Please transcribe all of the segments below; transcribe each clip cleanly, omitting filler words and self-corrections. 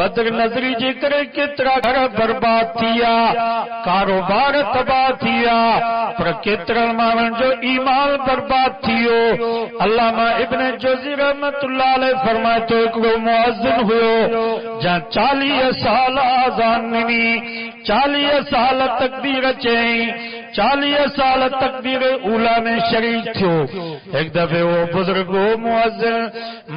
بدر نظری جے کرے کترا گھر برباد تھیا، کاروبار تباہ تھیا، پر کترا مانن جو ایمان برباد تھیو۔ علامہ ابن جوزی رحمت اللہ علیہ فرمائے تو ایکڑو مؤذن ہوئے جہاں 40 سال آذان ننی، 40 سال تکبیر چہیں، 40 سال تکبیر اولا میں شریک تھو۔ ایک دفعہ وہ بزرگو مؤذن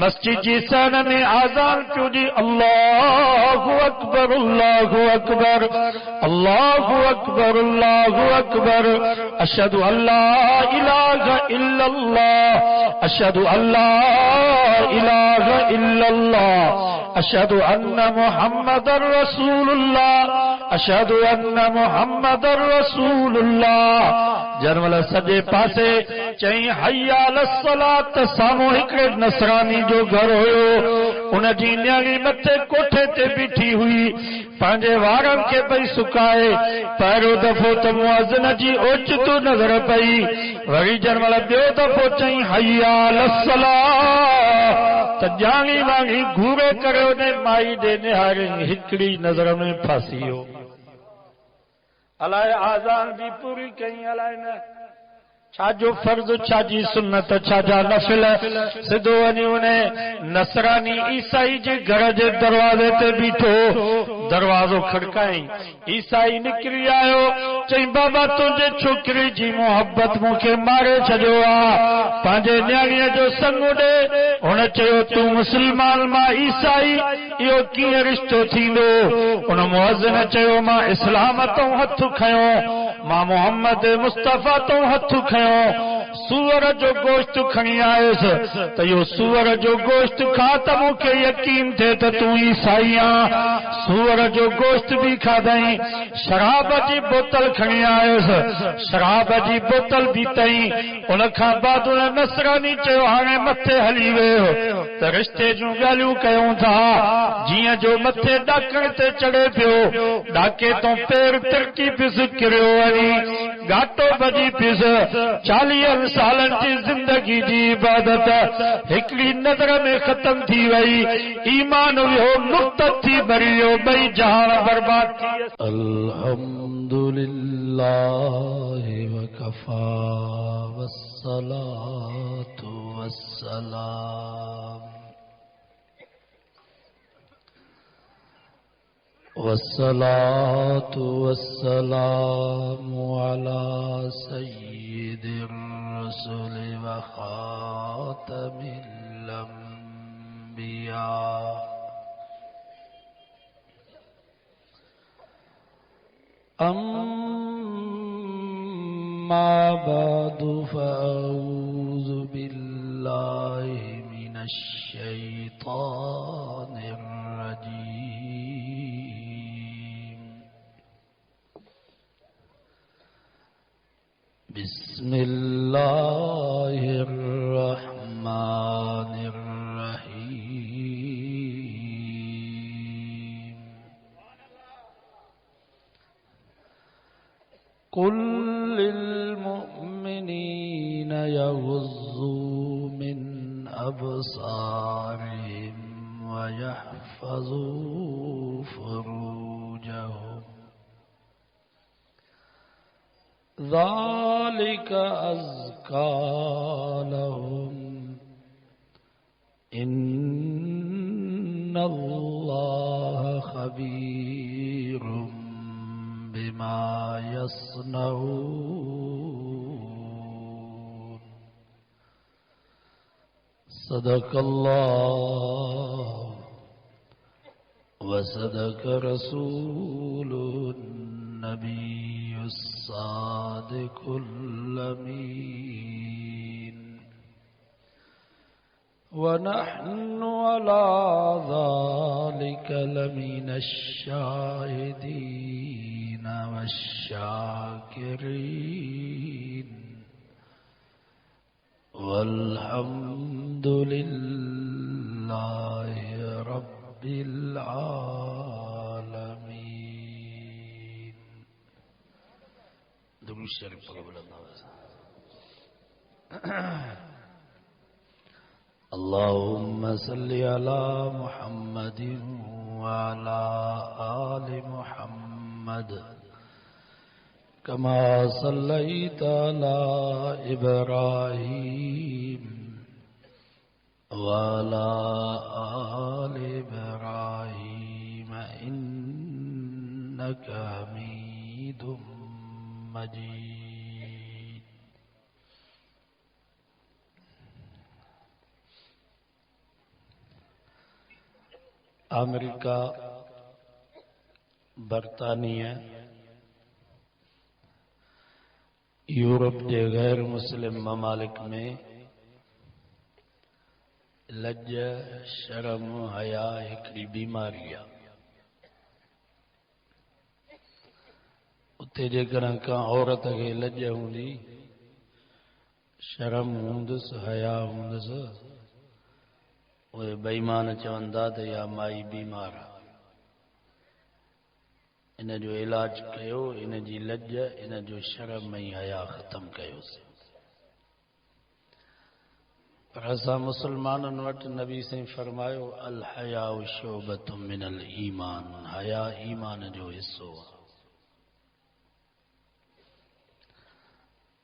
مسجد جی سانہ میں آذان کیوں دی، اللہ اکبر اللہ اکبر اللہ اکبر اللہ اکبر، اشہد ان لا الہ الا اللہ، اشہد ان لا الہ الا اللہ، اشہد ان محمد رسول اللہ، اشہد ان محمد رسول اللہ۔ جنمل سجے پاسے چہیں حی علی الصلاۃ، سامو ہکڑے نصرانی جو گھر ہوئے ان جی نیاڑی متے کوٹھے تے بیٹھی ہوئی، پانجے وارن کے پئی سکائے، پہرو دفعو تو مؤذن جی اوچتو نظر پئی، وری جنمل بیو دفعو چہیں حی علی الصلاۃ، تجانی وانی گھورے کرے انہیں مائی دے نہاری ہکڑی نظر میں پھاسیو۔ علائے آذان بھی پوری کہیں، علائے نہ چھا جو فرض، چھا جی سنت، چھا جا نفل، سدھو ونی انہیں نصرانی عیسائی جے گھر جے دروازے تے بیٹھو، دروازو کھڑکائیں، عیسائی نکری آئو، چہیں بابا تجھے چھکری جی محبت مکھے مارے چھجو آ، پانجے نیاڑیاں جو سنگو دے، انہیں چہو تو مسلمان ماں عیسائی، یہ کی رشتو تھی لو، انہیں مؤذن چہو ماں اسلام تو ہتھ کھیوں، ماں محمد مصطفیٰ تو ہتھ کھیوں، سور جو گوشت کھنی آئیس، تو یہ سور جو گوشت کھاتموں کے یقین تھے تو عیسائیاں سور جو گوشت بھی کھا دیں، شراب جی بوتل کھنی آئیس، شراب جی بوتل بھی تئیں، انکھا بعد انہیں نصرانی چہو ہانے متھے ہلی وے ہو، تو رشتے جو گالیوں کہوں تھا، جیاں جو متھے ڈاکڑ تے چڑے پیو، ڈاکے تو پیر ترکی پس کریو ونی، گاٹو بجی پس، 40 سالن کی زندگی جی عبادت ہکڑی نظر میں ختم تھی وئی، ایمان ہو مرتد تھی بریو، بئی جہان برباد تھی۔ الحمدللہ وکفا والصلاة والسلام والصلاة والسلام على سيد الرسل وخاتم الأنبياء، أما بعد فأعوذ بالله من الشيطان الرجيم، بسم الله الرحمن الرحيم، قل للمؤمنين يغضوا من أبصارهم ويحفظوا فروجهم، ذلك أزكى لهم، إن الله خبير بما يصنعون، صدق الله وصدق رسوله النبي الصادق الأمين، ونحن على ذلك لمن الشاهدين والشاكرين، والحمد لله رب العالمين۔ درود شریف قبول اللہ۔ اللهم صل على محمد وعلى آل محمد كما صليت على إبراهيم وعلى آل إبراهيم إنك حميد مجيد. امریکہ، برطانیہ، یورپ کے غیر مسلم ممالک میں لج، شرم، حیا ہکڑی بیماری ہے. اتنے جیکر کا عورت کے لج ہوندی، شرم ہوندس، حیا ہوندس، وہ بےمان چوندا تے یا مائی بیمار. ان جو علاج کیو، ان جی لج، ان جو شرم ای حیا ختم کیو سے. پر اسا مسلمانن وٹ نبی سے فرمايو الحیاء شعبۃ من الایمان، حیا ایمان جو حصو.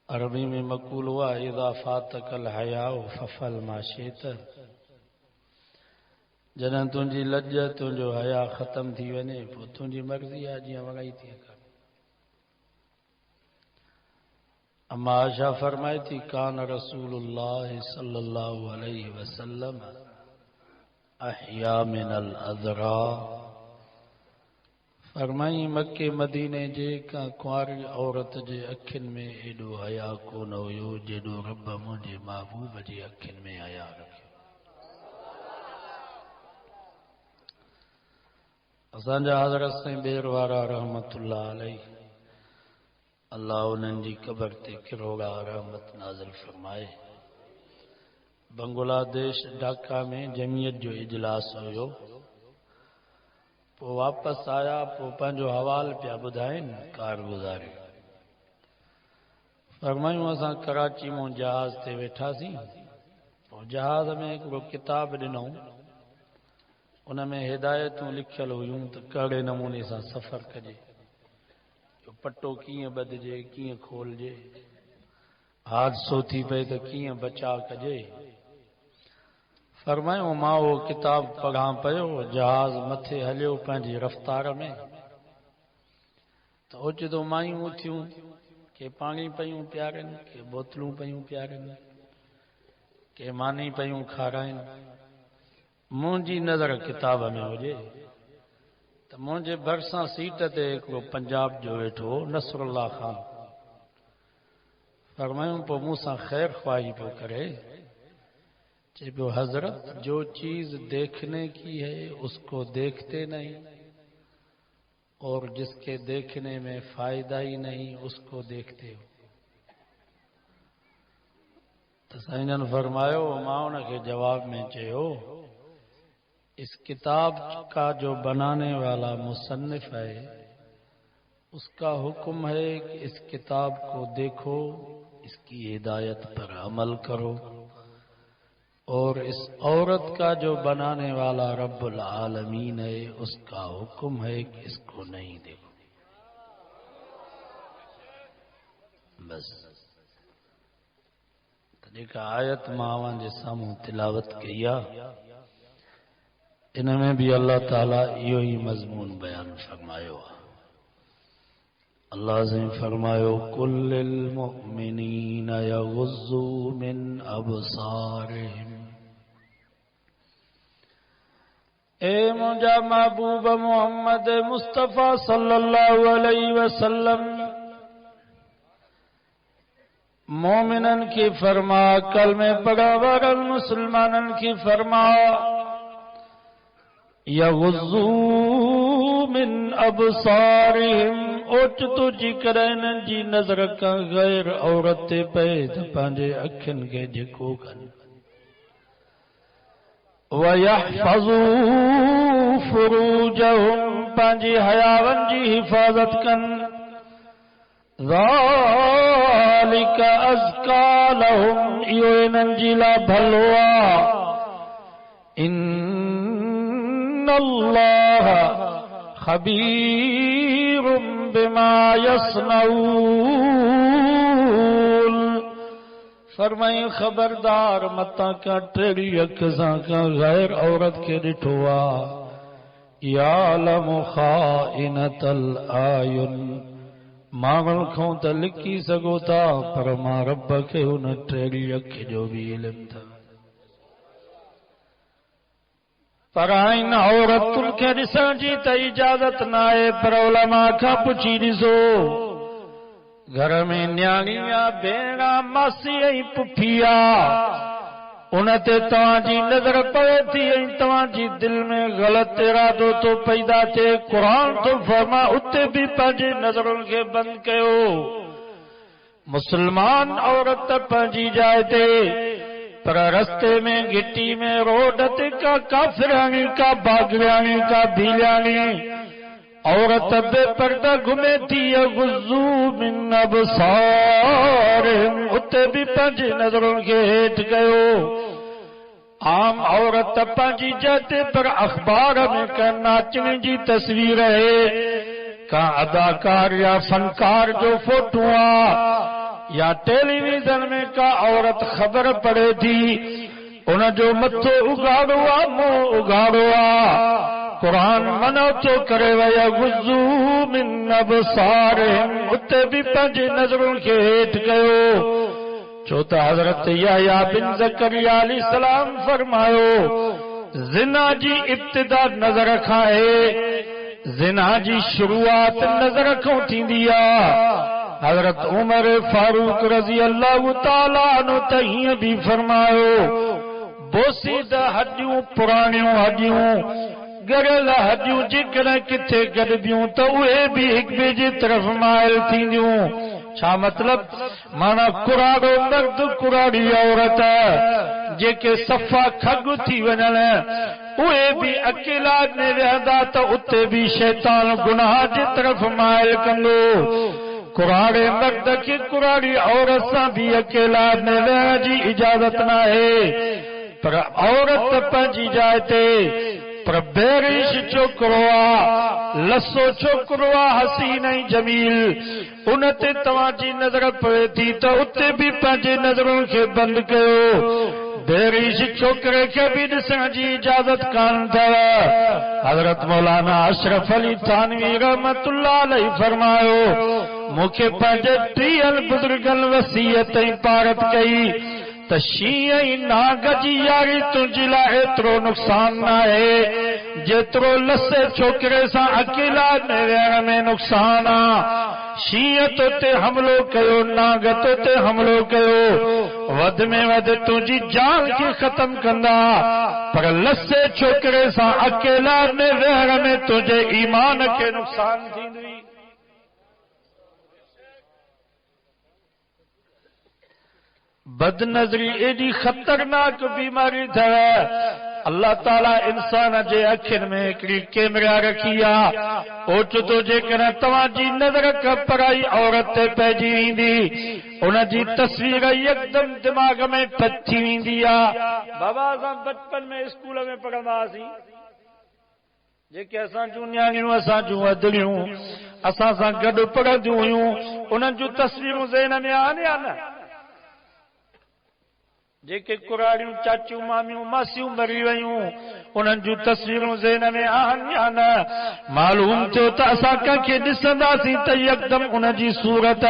عربی میں مقول ہوا اذا فاتک الحیاء ففعل ما شئت. جنن تنجی لج، تنجو حیا ختم تھی ونے، پو تنجی مرضی آ جی وگائی تھی. اما عائشہ فرمائی تھی کان رسول اللہ صلی اللہ علیہ وسلم احیا من الازرا. فرمائی مکے مدینے جے کا کواری عورت جے اکھن میں ایڈو حیا کو نو یو جیڈو رب مجھے محبوب جے اکھن میں حیا رکھے. اسانجا حضرت سے بیروارا رحمت اللہ علیہ، اللہ انہن جی قبر تے کروڑا رحمت نازل فرمائے. بنگلہ دیش ڈھاکہ میں جمعیت جو اجلاس ہوئیو، پو واپس آیا، پو پنجو حوال پیا بدھائن کارگزاری. فرمائیوں اساں کراچی موں جہاز تے ویٹھا سی. جہاز میں ایک کتاب ڈنوں، ان میں ہدایتوں لکھل ہوئیوں تو کڑے نمونے سا سفر کجے، پٹو کیئں بدجے، کیئں کھول جے، حادثو تھی پہ تو کیئں بچا کجے. فرمائیوں ماں وہ کتاب پڑھاں پہو، جہاز متھے ہلیو پنجی رفتار میں. تو اوچدو مائیوں تھیوں کہ پانی پیوں پیارن، کہ بوتلوں پیوں پیارن، کہ مانی پیوں کھارائن. مونجی نظر کتاب میں ہو جے تو مونجے برساں سیٹ تے ایک پنجاب جو ویٹھو نصر اللہ خان. فرمائیوں پو موسیٰ خیر خواہی پو کرے کہ حضرت جو چیز دیکھنے کی ہے اس کو دیکھتے نہیں، اور جس کے دیکھنے میں فائدہ ہی نہیں اس کو دیکھتے ہو. تو سائنن فرمایو ماؤن کے جواب میں چہو اس کتاب کا جو بنانے والا مصنف ہے اس کا حکم ہے کہ اس کتاب کو دیکھو، اس کی ہدایت پر عمل کرو، اور اس عورت کا جو بنانے والا رب العالمین ہے اس کا حکم ہے کہ اس کو نہیں دیکھو. بس دیکھا آیت ماوان جے ساموں تلاوت کیا، ان میں بھی اللہ تعالیٰ یہ ہی مضمون بیان فرمایو. اللہ سے فرمایو کل للمؤمنین یغضوا من ابصارہم. اے مجھا محبوب محمد مصطفیٰ صلی اللہ علیہ وسلم مومنن کی فرما، کلمہ پڑھا ورل مسلمانن کی فرما یغضوا من ابصارہم. اوچ تو جی کرین جی نظر کا غیر عورت پید پانجے اکھن کے جکو کن. وَيَحْفَظُوا فُرُوجَهُمْ پانجی حیاون جی حفاظت کن. ذَلِكَ أَزْكَى لَهُمْ ایو انن جی لا بھلوا. إِنَّ اللہ خبیر بما یصنعون. فرمائیں خبردار متا کا ٹیڑی اکزاں کا غیر عورت کے ڈٹھوا. یعلم خائنۃ الاعین ماغل کھوں تا لکی سگو تا پر ما رب کے ان ٹیڑی اکھ جو بھی علم تھا. پر آئین عورت تل کے ڈسان جی تا اجازت نائے پر علماء کا پچھی ڈسو. گھر میں نیاڑیاں بیڑا ماسی ای پپھیا انتے تواں جی نظر پڑے تھی ای تواں جی دل میں غلط ارادو تو پیدا تھے. قرآن تو فرما اتے بھی پنجی نظروں کے بند کیو. مسلمان عورت پنجی جائے تھے پر رستے میں گٹی میں روڈ کا کافرانی کا باغیانی کا بھیلیانی عورت بے پردہ گھومے تھی. غضو من ابصارہم اتے بھی پنج نظروں کے ہیٹ گئو. عام عورت پنجی جاتے پر اخبار میں کا ناچنے جی تصویر ہے کا اداکار یا فنکار جو فوٹواں یا ٹیلی ویژن میں کا عورت خبر پڑے تھی ان جو متھو اگاڑوا منہ اگاڑوا. قرآن منو تو کرے ویا غضو من ابصارہم اتے بھی پنج نظروں کے ہیٹ گئو. چوتھا حضرت یحییٰ بن زکریا علیہ السلام فرمایو زنا جی ابتدا نظر کھائے زنا جی شروعات نظر کھوں تھی دیا. حضرت عمر فاروق رضی اللہ تعالیٰ عنہ تہین بھی فرمایو بوسیدہ ہڈیوں پرانیوں ہڈیوں گرل ہڈیوں جکڑا کتے گڑبیوں تو وہ بھی ایک بیجی طرف مائل تھی دیوں. چھا مطلب مانا کراڑو مرد کراڑی عورت جے کے صفا کھگ تھی ونن وہ بھی اکیلا نے وہدا تو اتے بھی شیطان گناہ جی طرف مائل کندو. کراڑے مرد کی کراڑی عورت سا بھی اکیلا نے وہا جی اجازت نہ ہے پر عورت پنجی جائے پر بیریش چوکروا لسو چوکروا حسین جمیل انتے تواجی نظر پڑے تھی تو اتے بھی پنجے نظروں کے بند کرو. بیریش چوکرے کے بھی ڈسن جی اجازت کان تھا. حضرت مولانا اشرف علی تھانوی رحمت اللہ علیہ فرمایو مکھے پنجے ٹیل بزرگن وصیت پارت کئی تشیعی ناگ جی یاری تجھ لائے اترو نقصان نہ ہے جترو لسے چھوکرے سا اکیلا نیرین میں نقصان. شیعت تے حملو کیو ناگت تے حملو کیو ود میں ود تجھی جان کی ختم کندہ پر لسے چھوکرے سا اکیلا نیرین میں تجھے ایمان کے نقصان تھی دوئی. بد نظری ایڈی خطرناک بیماری تھا. اللہ تعالیٰ انسان جے اکھن میں ایکڑی کیمرہ رکھیا اوچ تو جے کرا تواجی نظر کا پرائی عورت تے پیجی ویندی ان جی تصویر یکدم دماغ میں ٹچ تھی ویندیا. بابا اساں بچپن میں اسکول میں پڑھندا سی جے کہ اساں جو نیاڑیوں اساں جو ادڑیوں اساں سان گڈ پڑھندیوں ہیوں انہاں جو تصویروں ذہن میں آنے آنا جے کہ کراڑیوں چاچیوں مامیوں ماسیوں مری ویوں انہاں جو تصویروں ذہن میں آنا معلوم تھو تا اساں کے ڈسندا سی تے یکدم انہاں جی صورت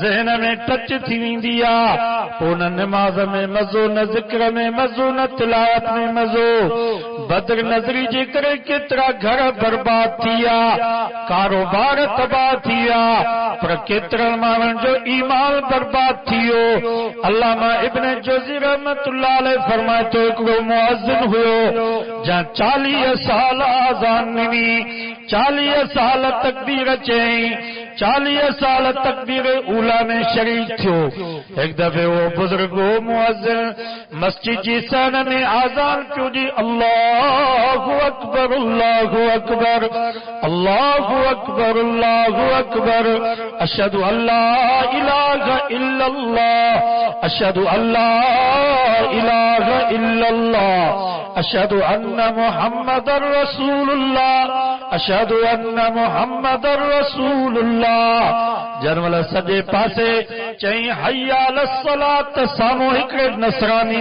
ذہن میں ٹچ تھی ویندیا. ان نماز میں مزو نہ ذکر میں مزو نہ تلاوت میں مزو. بدر نظری جے کرے کترا گھر برباد تھیا کاروبار تباہ تھیا پر کترا مانن جو ایمان برباد تھیو. علامہ ابن جوزی رحمت اللہ علیہ فرمائے تو ایک مؤذن ہوئے جہاں 40 سال آزان نمی 40 سال تکبیر چہیں 40 سال تکبیر اولا میں شریک تھو. ایک دفعہ وہ بزرگ مؤذن مسجد جی سن میں آزان کیوں دی اللہ اکبر اللہ اکبر اللہ اکبر اللہ اکبر اشہد ان لا الہ الا اللہ اشہد ان لا الہ الا اللہ اشہد ان محمد رسول اللہ اشہد ان محمد رسول اللہ. جنمل سجے پاسے چئی حی علی الصلاۃ. سامو ہکڑے نصرانی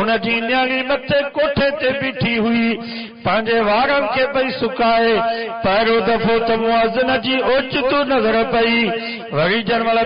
ان جی نیاڑی متے کوٹھے تے بیٹھی ہوئی پانجے وارن کے پئی سکائے. پہرو دفعو تو مؤذن جی اوچتو نظر پئی. وری جنمل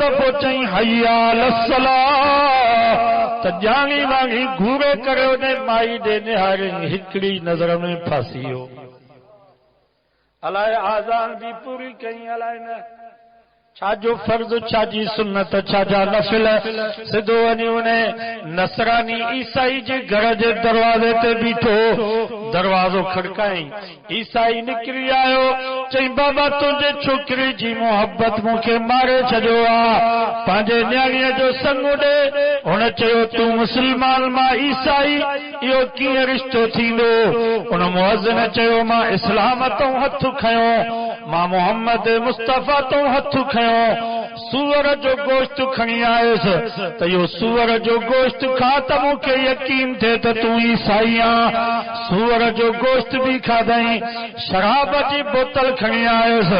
دفعو چئی حی علی الصلاۃ. تجانی وانی گھورے کرے انہیں مائی دے نہاری ہکڑی نظر میں پھاسیو. الائے آزان بھی پوری کہیں الائے نہ چھا جو فرض چھا جی سنت چھا جا نفل سدھو ونی انہیں نصرانی عیسائی جے گھر جے دروازے تے بیٹھو. دروازو کھڑکائیں. عیسائی نکری آئو چئی بابا تجھے چھوکری جی محبت مکھے مارے چھجو آ پانجے نیاڑیاں جو سنگو دے. ان چیو تو مسلمان ماں عیسائی یہ کی رشتو تھیندو. ان مؤذن چیو ماں اسلام تو ہتھ کھیو ماں محمد مصطفیٰ تو ہتھ کھیو. سور جو گوشت کھنی آئیس تو یہ سور جو گوشت کھاتموں کے یقین تھے تو عیسائی آن. سور جو گوشت بھی کھا دیں. شراب جی بوتل کھنی آئیس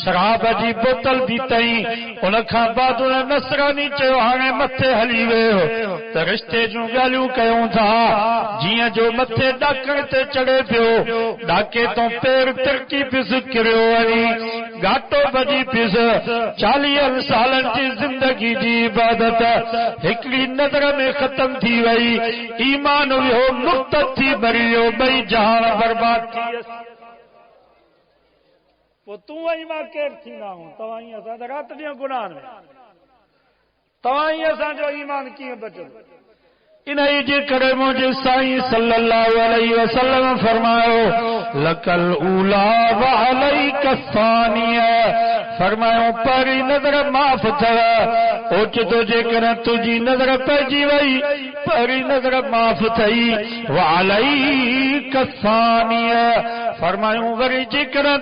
شراب جی بوتل بھی تئیں. ان کھا بعد انہیں نصرانی چیو ہانے متھے ہلی وے تو رشتے جو گالیوں کہوں تھا جیاں جو متھے ڈاکڑ تے چڑے پیو. ڈاکے تو پیر ترکی پس کریو ونی گاٹو بجی پس. 40 سالن کی زندگی جی عبادت ہکڑی نظر میں ختم تھی وئی. ایمان ویو مرتد تھی بریو بئی جہان برباد تھی. وہ تو ایمان کیر تھی نہ ہوں توائیں اساں رات دیاں گناہ میں توائیں اساں جو ایمان کیے بچو. انہی جے کرے مجھے سائیں صلی اللہ علیہ وسلم فرماؤ لکل اولا وعلیک الثانیہ. فرماؤ پہری نظر معاف تھا اوچ تو جے کرے تجھی نظر پہجی وئی پہری نظر معاف تھئی وعلیک الثانیہ. فرماؤ وری جے کرے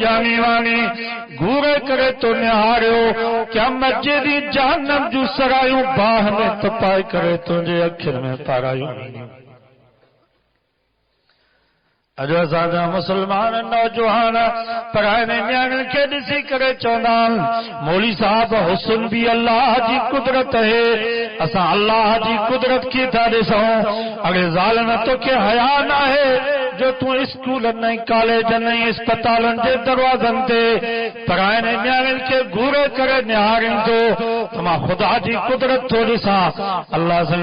جانی وانی گھورے کرے تو نہاریو کیا مسجدی جہنم جو سرایوں باہ میں تپائی کرے تجھے اکھر میں پارایوں. اجو اساں مسلمان نوجوان پرائے نیاڻن کي ڏسي کرے چوندان مولوی صاحب حسن بھی اللہ جی قدرت ہے. اساں اللہ جی قدرت کی تھا ڏسوں. اگر ظالم تو کے حیا نہ ہے جو تو اسکول نہیں کالج نہیں اسپتالن کے دروازن تے پرائے نیاڻن کے گھورے کرے نہارن تو تما خدا جی قدرت تو ڏساں. اللہ سے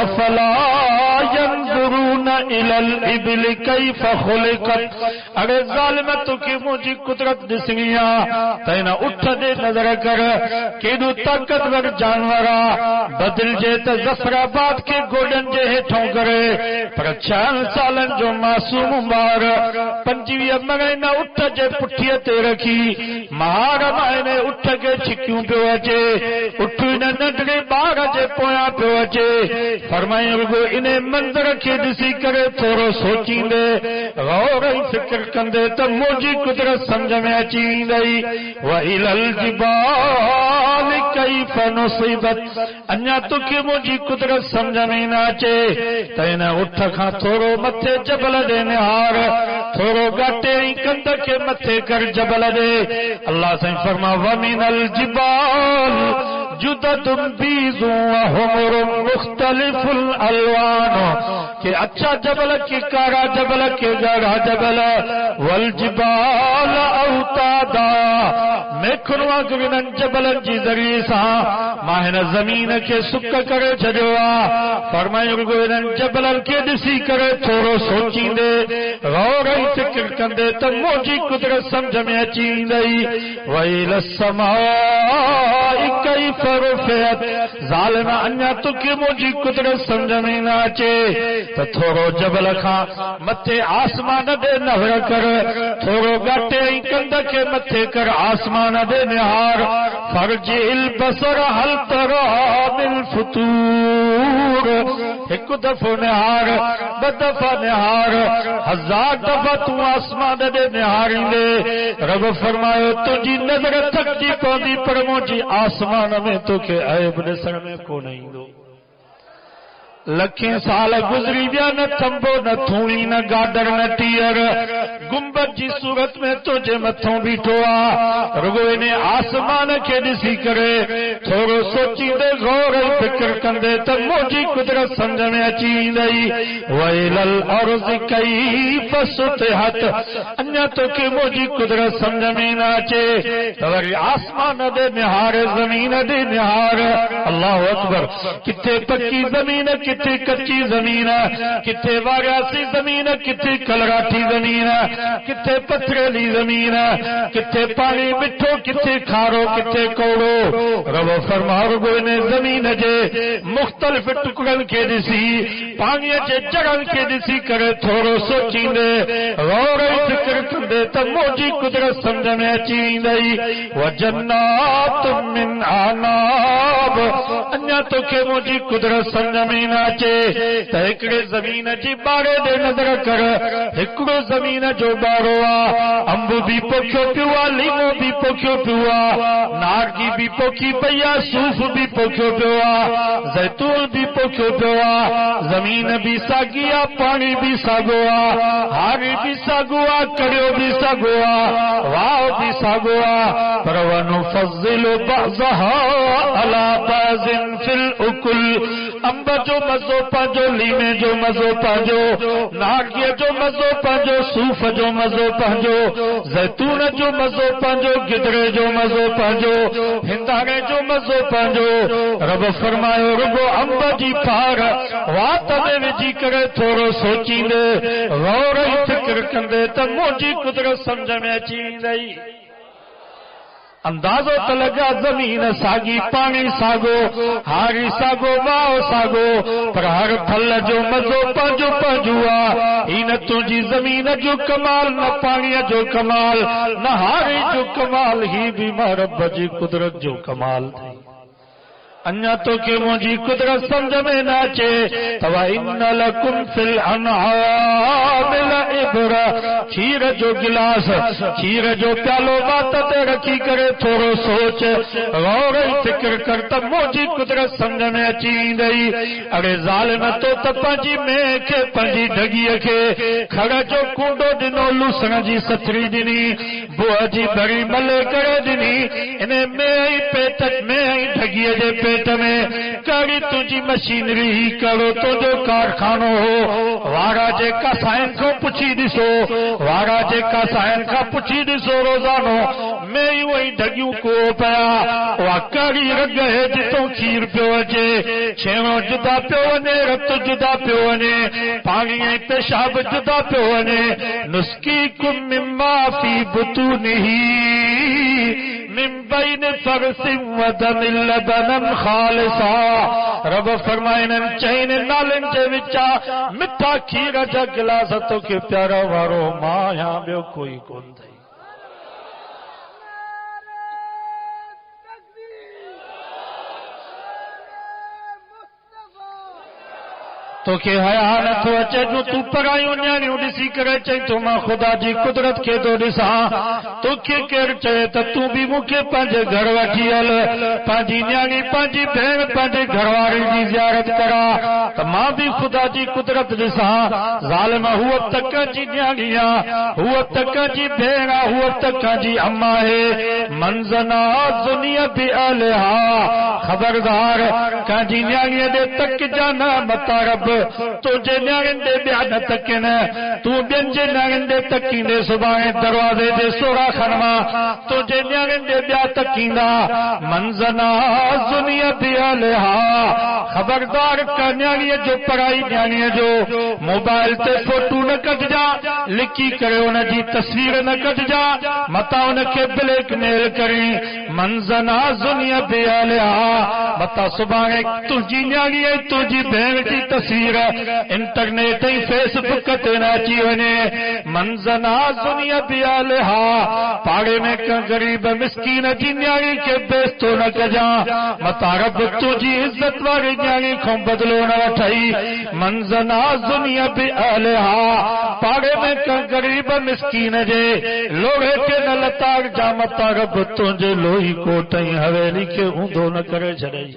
افلا ينظرون الى الابل كيف خلقت. اگر ظالم تو کی مجھے قدرت دسنی تینا اٹھ دے نظر کر کیڈو طاقتور جانور بدل جے تے ظفر آباد کے گوڈن جے ہیٹھوں کرے پر 6 سالن جو معصوم بار 25 مہینہ اٹھ جے پٹھیے تے رکھی مہار مہینے اٹھ کے چھکیوں پہ اچے اٹھ نہ ننڈڑے بار جے پویا پہ اچے. فرمائیں رگو انہیں منظر کے دسی کرے تھوڑو سوچیں دے غور فکر کندے تو مجھے قدرت سمجھ میں اچی وئی. وَإِلَى الْجِبَالِ كَيْفَ نُصِبَتْ. انیا تو کہ مجھے قدرت سمجھ میں نہ اچے تینا اٹھ کھا تھوڑو متھے جبل دے نہار تھوڑو گاٹے کند کے متھے کر جبل دے. اللہ سے فرما وَمِنَ الْجِبَالِ جُدَدٌ بِيضٌ وَحُمُرٌ مُخْتَلِفُ الْأَلْوَانُ. کہ اچھا جبل کی کارا جبل کے گاڑا جبل والجبال اوتادا. میں کھنوا گرنن جبل جی ذریعے سا ماہن زمین کے سکھ کرے چھجوا. فرمائیں گرنن جبل کے دسی کرے تھوڑو سوچیں دے غور فکر کندے تو موجی قدرت سمجھ میں اچیں دئی. وَإِلَى السَّمَاءِ کیف رفعت ظالم انیا تو کہ مجھے قدرت سمجھ میں نہ اچے تو تھوڑو جبل کھا متھے آسمان دے نہر کر تھوڑو گاٹے کند کے متھے کر آسمان دے نہار فرج البصر هل ترى من فطور ایک دفعہ نہار بدفع نہار ہزار دفعہ تو آسمان دے نہاری دے رب فرمایا تجھی نظر تک جی پوندی پر مجھے آسمان میں تو کہ عیب نسر میں کو نہیں دو لکھیں سال گزری بیا نہ تھمبو نہ تھوئی نہ گاڈر نہ ٹیر گنبد جی صورت میں تجھے متھوں بیٹھو آ رگو انہیں آسمان کے دسی کرے تھوڑو سوچی دے غور فکر کندے تب موجی قدرت سمجھ میں اچی دئی وَإِلَى الْأَرْضِ كَيْفَ سُطِحَتْ انیا تو کہ موجی قدرت سمجھ میں نہ اچے توری آسمان دے نہار زمین دے نہار اللہ اکبر کتے پکی زمین کتے کچی زمین کتے واریاسی زمین کتے کلراٹھی زمین کتے پتھریلی زمین کتے پانی مٹھو کتے کھارو کتے کوڑو رب فرما رگو انہیں زمین جے مختلف ٹکڑن کے دسی پانی جے جڑن کے دسی کرے تھوڑو سوچیں دے غور فکر کندے تب موجی قدرت سمجھ میں اچیں دئی وجنات من عناب انیا تو کہ موجی قدرت سمجھ میں نہ اچے تا ہکڑے زمین جی بارے دے نظر کر ہکڑو زمین جو بارو آ امبو بھی پوکھو پیوا لیمو بھی پوکھو پیوا نارگی بھی پوکھی پیا صوف بھی پوکھو پیوا زیتون بھی پوکھو پیوا زمین بھی ساگیا پانی بھی ساگوا ہاری بھی ساگوا کڑیو بھی ساگوا واو بھی ساگوا پر ونفضل بعضها على بعض في الأكل امب جو مزو پانجو لیمے جو مزو پانجو نارگی جو مزو پانجو صوف جو مزو پانجو زیتون جو مزو پانجو گدرے جو مزو پانجو ہندانے جو مزو پانجو رب فرمائے رگو امب جی پار وات میں وجی کرے تھوڑو سوچیں دے غور فکر کندے تب موجی قدرت سمجھ میں اچیں دئی اندازو تلگا زمین ساگی پانی ساگو ہاری ساگو واو ساگو پر ہر پھل جو مزو پانجو پانجوا این تجھی زمین جو کمال نہ پانی جو کمال نہ ہاری جو کمال ہی بیمار بجی قدرت جو کمال تھی انیا تو کہ مجھے قدرت سمجھ میں نہ چے وَإِنَّ لَكُمْ فِي الْأَنْعَامِ لَعِبْرَةً کھیر جو گلاس کھیر جو پیالو بات رکھی کرے تھوڑو سوچ غور فکر کر تب مجھے قدرت سمجھ میں اچیں دئی اڑے ظالم تو تب پنجی میں کے پنجی ڈھگی کے کھڑا جو کنڈو دنو لسن جی ستری دنی بوا جی بڑی ملے کرے دنی انہیں میں ہی پیٹک میں ہی ڈھگی جے پیٹ میں کڑی تجھی مشینری ہی کرو تو جو کارخانو ہو وارا جے کا سائن کو پچھی دسو وارا جے کا سائن کا پچھی دسو روزانو میں ہی وہی ڈھگیوں کو پیا واکڑی رگ ہے جتوں کھیر پیو اچے چھیڑوں جدا پیو ونے رت جدا پیو ونے پانی پیشاب جدا پیو ونے نسقیکم مما فی بطونہی من بین فرس و دم لبنا خالصا رب فرمائن چین نالن جے وچا مٹھا کھیر جا گلاس تو کہ پیارا وارو ماں یہاں بیو کوئی کون تھئی تو کہ حیا نہ تو اچے جو تو پرایو نیانیو ڈسی کرے چاہی تو ماں خدا جی قدرت کے دو ڈسا تو کہ کر چاہے تو تو بھی مکے پانجے گھر وٹھی ال پانجی نیانی پانجی بہن پانجے گھرواری جی زیارت کرا تو ماں بھی خدا جی قدرت ڈسا ظالم ہوا تکا جی نیانیاں ہوا تکا جی بہنا ہوا تکا جی اماں ہے منزنا دنیا بھی آلہا خبردار کانجی نیانی دے تک جانا مطارب تجھے نیاڑن دے بیا نہ تکن تو بین جے نیاڑن دے تکین دے سبانے دروازے دے سورا خنما تجھے نیاڑن دے بیا تکین دا منزنا زنیا بیا لہا خبردار کا نیاڑی جو پڑھائی نیاڑی جو موبائل تے فوٹو نہ کٹ جا لکی کرے انہ جی تصویر نہ کٹ جا متا انہ کے بلیک میل کریں منزنا زنیا بیا لہا متا سبانے تجھی نیاڑی ہے تجھی بہن کی تصویر انٹرنیٹ ہی فیس بک تینا چیونے منزنا زنیا بیا لہا پاڑے میں کا غریب مسکین جی نیاڑی کے بیستو نہ کجا متا رب تجھی عزت واری نیاڑی کھوں بدلو نہ وٹھائی منزنا زنیا بیا لہا پاڑے میں کا غریب مسکین جے لوڑے کے نہ لتاڑ جا متا رب تجھے لوہی کوٹیں حویلی کے ہوندو نہ کرے چھڑائی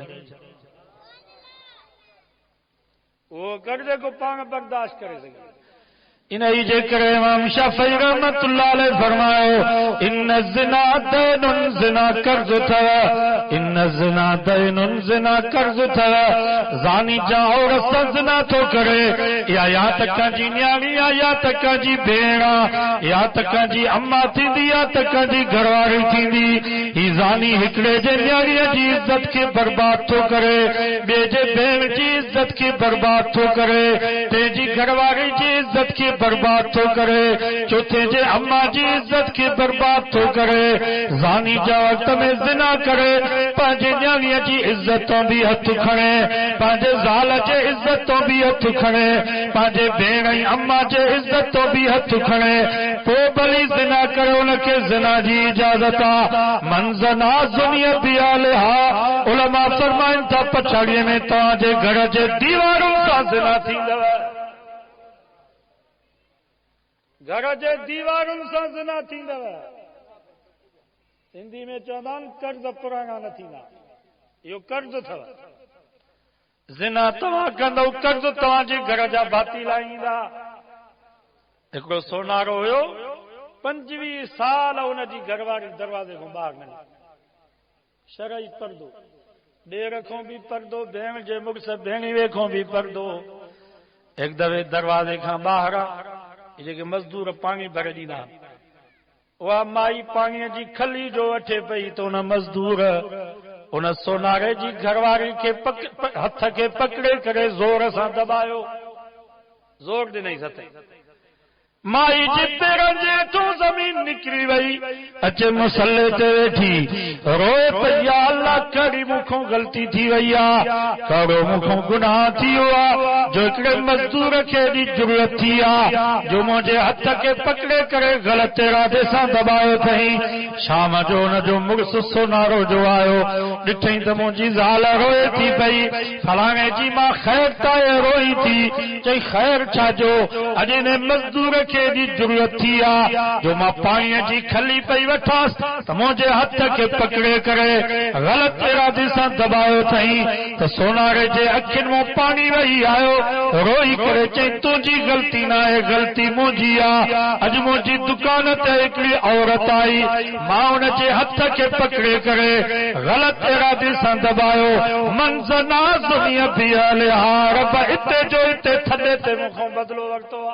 وہ قرضے کو پانگ برداشت کرے سکے انہی جے کرے امام شافعی رحمت اللہ علیہ فرمائے ان الزنا دین زنا قرض تھا ان الزنا دین زنا قرض تھا زانی جا عورت زنا تو کرے یا تکا جی نیاڑی یا تکا جی بھیڑا یا تکا جی اما تھی دی یا تکا جی گھرواری تھی دی ہی زانی ہکڑے جے نیاڑی جی عزت کے برباد تو کرے بے جے بھیڑ جی عزت کے برباد تو کرے تے جی گھرواری جی عزت کے برباد تو کرے چوتھے جے اما جی عزت کی برباد تو کرے زانی جا وقت میں زنا کرے پانچے نیاویہ جی عزتوں بھی ہتھ کھڑے پانچے زال جے عزتوں بھی ہتھ کھڑے پانچے بینئی اما جے عزتوں بھی ہتھ کھڑے پو بلی زنا کرے انکے زنا جی اجازتا من زنا زنیا بیا لہا علماء فرمائن تھا پچھاڑیے میں تاجے گھر جے دیواروں کا زنا تھی دوا گھر جے دیوارن سا زنا تھیندا سندھی میں چوندان قرض پرانا نہ تھیندا یہ قرض تھا زنا تواں کندو قرض تواں جے گھر جا بھاتی لائیندا ہکڑو سونارو ہویو 25 سال ان جی گھرواری دروازے کو باہر نہ شرعی پردو ڈیر کھوں بھی پردو بہن جے مکس بہنی ویکھوں بھی پردو ایک دفعے دروازے کھاں باہر یہ کہ مزدور پانی بھر دینا وہ مائی پانی جی کھلی جو اٹھے پئی تو انہیں مزدور انہیں سونارے جی گھرواری کے ہتھ کے پکڑے کرے زور سا دبایو زور دے نہیں سکتے مائی جی پیرن جے تو زمین نکری وئی اچھے مسلے تے بیٹھی روئے پیا اللہ کری مکھوں غلطی تھی ویا کڑو مکھوں گناہ تھی ہوا جو اکڑے مزدور کے دی ضرورت تھی جو مجھے ہتھ کے پکڑے کرے غلط ارادے سا دبایو تھیں شام جو نہ جو مگس سونارو جو آیو ڈٹھیں تو مجھے زالا روئے تھی پئی فلانے جی ماں خیر تائے روئی تھی چاہی خیر چھا جو اجے نے مزدور کے دی ضرورت تھی جو ماں پانی جی کھلی پئی وٹھاس تو مجھے ہتھ کے پکڑے کرے غلط ارادے سا دبایو تھیں تو سونارے جے اکھن مو پانی وہی آیو روئی کرے چاہی تو جی غلطی نہ ہے غلطی مجھے اج مجھے دکان تے اکڑی عورت آئی ماں ان جے ہتھ کے پکڑے کرے غلط ارادے سا دبایو منزنا زنیا بیا لہا رب اتے جو اتے تھدے تے مکھوں بدلو ورتو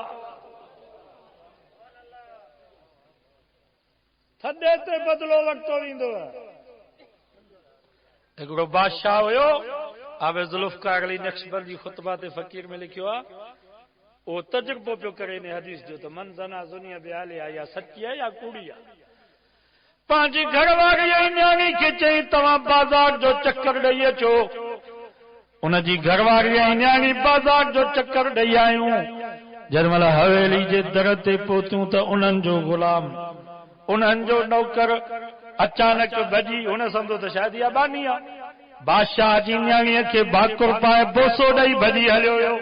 تھدے تے بدلو ورتو ویندو ایکڑو بادشاہ ہویو آوے ذوالفقار علی نقشبندی خطبات فقیر میں لکھیو وہ تجربہ پہ کرے نے حدیث جو تو من زنا زنیا بیالے یا سچی ہے یا کوڑی ہے پانچ گھر والی نیانی کے چاہیے تمام بازار جو چکر ڈئیے چو انہیں جی گھر والی نیانی بازار جو چکر ڈئی آئیوں جد ملا حویلی جے درتے پوتوں تو انہن جو غلام انہن جو نوکر اچانک بجی انہیں سمجھو تو شاید یہ بانی بادشاہ جی نیانی کے باکر پائے بوسو ڈئی بجی ہلیو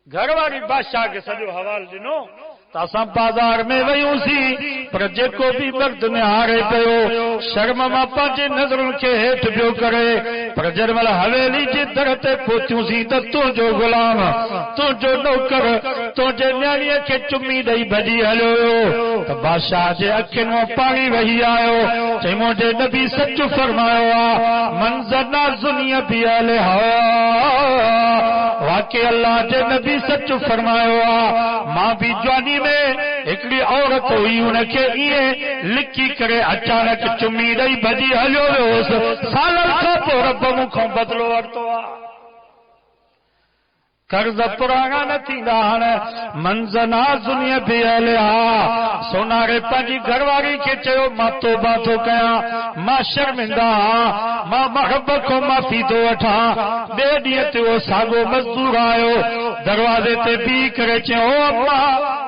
گھر والی بادشاہ کے سجو حوال دنو تاساں بازار میں ویوں سی پر جیکو بھی مرد نہارے پیو شرم ماں پانچے نظرن کے ہیٹ بیو کرے پر جرمل حویلی جی درتے پوچھوں سی تو جو غلام تو جو نوکر تو جو نیالی کے چمی دئی بھجی ہلو تو بادشاہ جے اکھن میں پانی وہی آئو چاہے مجھے نبی سچ فرمایا منظر نہ زنیا بھی علیہ واقعی اللہ جے نبی سچ فرمایا ماں بھی جوانی میں ایکڑی عورت ہوئی ان کے یہ لکی کرے اچانک چمی دئی بھجی ہلو سالن کا پو رب مکھوں بدلو ورتو قرض پرانا نہ تھیندا ہن منزنا دنیا بھی الہا سونارے پنجی گھر واری کے چیو ماں توبہ تو کیا ماں شرمندہ ماں محبت کو معافی تو وٹھا بے ڈیت وہ ساگو مزدور آئو دروازے تے بھی کرے چیو اما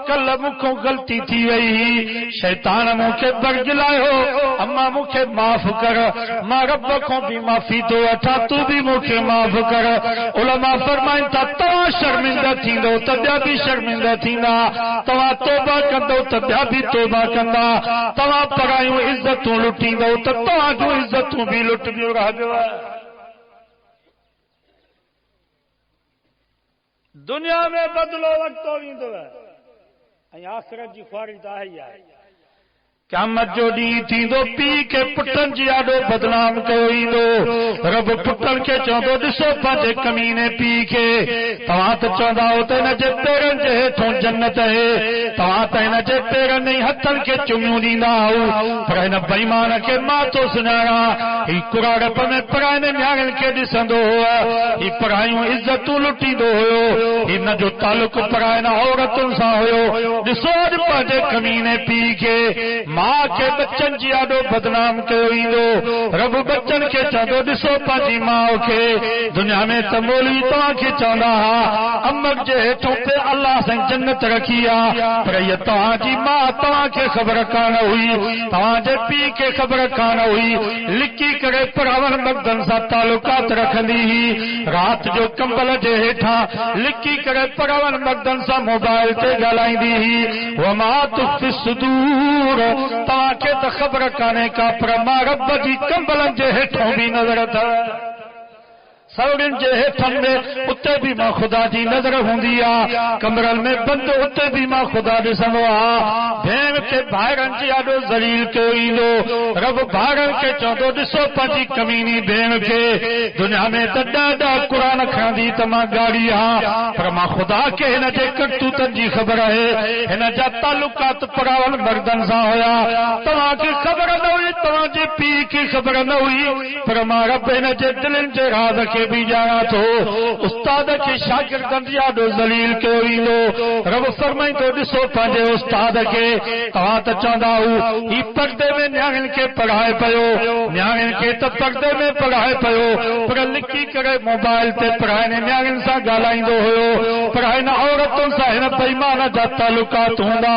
کل مکھوں غلطی تھی وئی شیطان مکھے برگلائے اما مکھے معاف کر ماں رب کو بھی معافی تو وٹھا تو بھی مکھے معاف کر علماء فرمائیں تا شرمندہ تھیندو تبیا بھی شرمندہ تھیندا تواں توبہ کندو تبیا بھی توبہ کندا تواں پرایوں عزتوں لٹیندو تواں جو عزتوں بھی لٹ بیو رہ بیو دنیا میں بدلو وقت ویندو ہے آخرت جی خواری تا ہے قیامت جو ڈی تھی دو پی کے پٹن جی آڈو بدنام کوئیندو رب پٹن کے چوندو دسو پانچے کمینے پی کے توات چوندہ ہوتے نجے پیرن جے تھون جنت ہے توات نجے پیرن نہیں حتن کے چمیوں دیندہ ہو پرائن بیمان کے ماتو سنارا ہی قرآن پر میں پرائن نیاغن کے دسندو ہوا ہی پرائیوں عزتوں لٹی دو ہو ہی نجو تعلق پرائن عورتن سا ہو دسو پانچے کمینے پی کے ماں کے بچن جی آڈو بدنام کوئیندو رب بچن کے چاندو دسو پانچی ماں کے دنیا میں تمولی تواں کے چاندہ امک جے ہٹوں پہ اللہ سے جنت رکھیا پر یہ تواں جی ماں تواں کے خبر کان ہوئی تواں جے پی کے خبر کان ہوئی لکی کرے پراون مقدن سا تعلقات رکھندی ہی رات جو کمبل جے ہٹھا لکی کرے پراون مقدن سا موبائل تے گلائیں دی ہی وما تخفی الصدور تاکہ تو خبر کانے کا پرما رب جی کمبلن جے ہٹھوں بھی نظر تھا سوڑن جے ہٹھن میں اتے بھی ماں خدا جی نظر ہوں دیا کمرل میں بند اتے بھی ماں خدا جی سنوا بھین کے بھائرن جی آڈو ذلیل کے ایندو رب بھائرن کے چودو دسو پانچی کمینی بھین کے دنیا میں تڈاڈا قرآن کھان دی تمام گاڑی پر ماں خدا کے ہن جے کرتو تنجی خبر ہے ہن جا تعلقات پراول مردن سا ہویا تمام کی خبر نہ ہوئی تمام جے پی کی خبر نہ ہوئی پر ماں رب ہن جے دلن جے راز کے بھی جانا تو استاد کے شاگردن یادو ذلیل کے ہوئیندو رب فرمائیں تو دسو پانجے استاد کے توات چاندہ ہو ہی پردے میں نیاغن کے پڑھائے پیو نیاغن کے تو پردے میں پڑھائے پیو پر لکی کرے موبائل تے پڑھائے نیاغن سا گالائیں دو ہو پڑھائے عورتوں سا ہن بیمانہ جا تعلقات ہوندہ